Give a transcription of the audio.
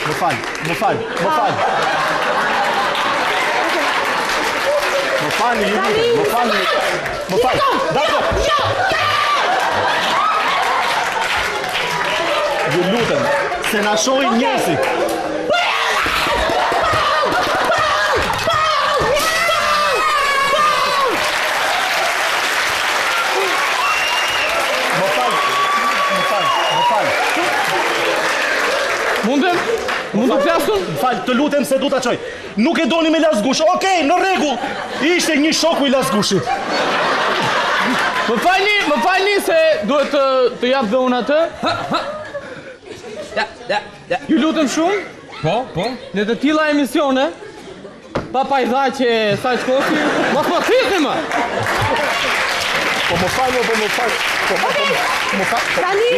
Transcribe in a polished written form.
Më fal. Më falni, ju lutem, më falni. Më fal. Ju lutem, se na shohin njerëzit. Mund të flasën? Fal, të lutem se du ta çoj. Nuk e doni me lasgush. Okej, në rregull. Ishte një shoku i lasgushit. Më falni se duhet të jap dhe unë atë. Ju lutem shumë. Po. Në të tilla emisione, pa pajdaqe sa shkosi, mos më thithni më. Po më fal. Tani